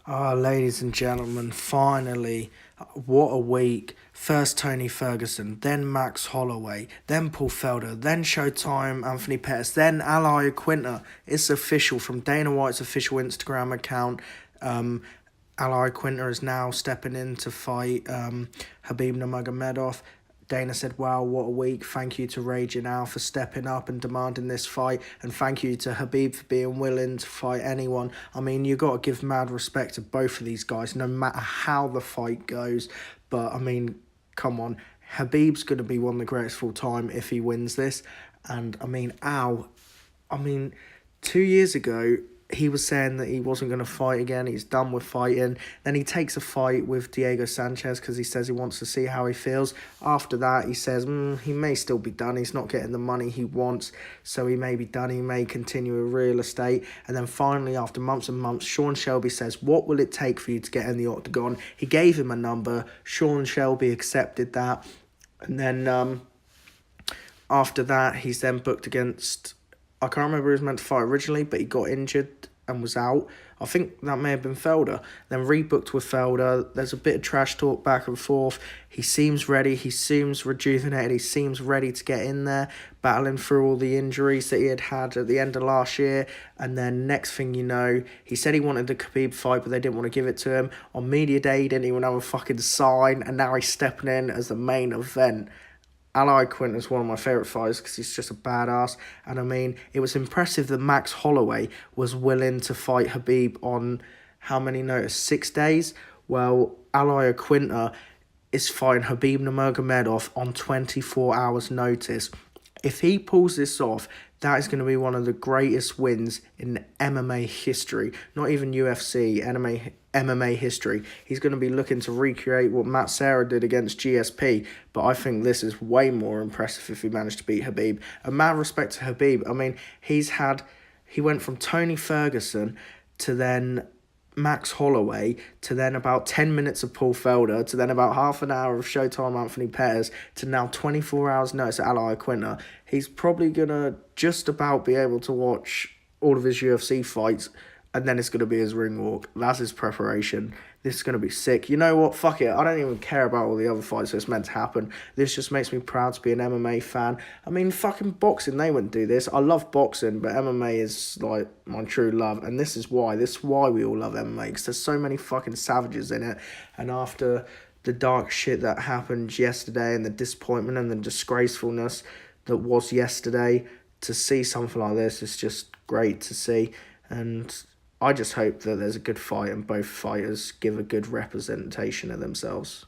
Ladies and gentlemen, finally, what a week. First Tony Ferguson, then Max Holloway, then Paul Felder, then Showtime Anthony Pettis, then Ally Quinter. It's official from Dana White's official Instagram account. Ally Quinter is now stepping in to fight Khabib Nurmagomedov. Dana said, wow, what a week. Thank you to Ragin for stepping up and demanding this fight. And thank you to Khabib for being willing to fight anyone. I mean, you got to give mad respect to both of these guys, no matter how the fight goes. But, I mean, come on. Khabib's going to be one of the greatest of all time if he wins this. And, I mean, 2 years ago, he was saying that he wasn't going to fight again. He's done with fighting. Then he takes a fight with Diego Sanchez because he says he wants to see how he feels. After that, he says he may still be done. He's not getting the money he wants, so he may be done. He may continue with real estate. And then finally, after months and months, Sean Shelby says, what will it take for you to get in the octagon? He gave him a number. Sean Shelby accepted that. And then after that, he's then booked against... I can't remember who he was meant to fight originally, but he got injured and was out. I think that may have been Felder. Then rebooked with Felder. There's a bit of trash talk back and forth. He seems ready. He seems rejuvenated. He seems ready to get in there, battling through all the injuries that he had at the end of last year. And then next thing you know, he said he wanted the Khabib fight, but they didn't want to give it to him. On media day, he didn't even have a fucking sign, and now he's stepping in as the main event. Ally Quinter is one of my favourite fighters because he's just a badass. And I mean, it was impressive that Max Holloway was willing to fight Khabib on how many notice? 6 days? Well, Ally Quinter is fighting Khabib Nurmagomedov on 24 hours notice. If he pulls this off, that is going to be one of the greatest wins in MMA history. Not even UFC, MMA history. He's going to be looking to recreate what Matt Serra did against GSP. But I think this is way more impressive if he managed to beat Khabib. And mad respect to Khabib. I mean, he went from Tony Ferguson to then Max Holloway to then about 10 minutes of Paul Felder to then about half an hour of Showtime Anthony Pettis to now 24 hours notice at Ally Quinter. He's probably going to just about be able to watch all of his UFC fights, and then it's going to be his ring walk. That's his preparation. This is going to be sick. You know what? Fuck it. I don't even care about all the other fights that's meant to happen. This just makes me proud to be an MMA fan. I mean, fucking boxing, they wouldn't do this. I love boxing, but MMA is, like, my true love. And this is why. This is why we all love MMA, because there's so many fucking savages in it. And after the dark shit that happened yesterday and the disappointment and the disgracefulness that was yesterday, to see something like this is just great to see. And I just hope that there's a good fight and both fighters give a good representation of themselves.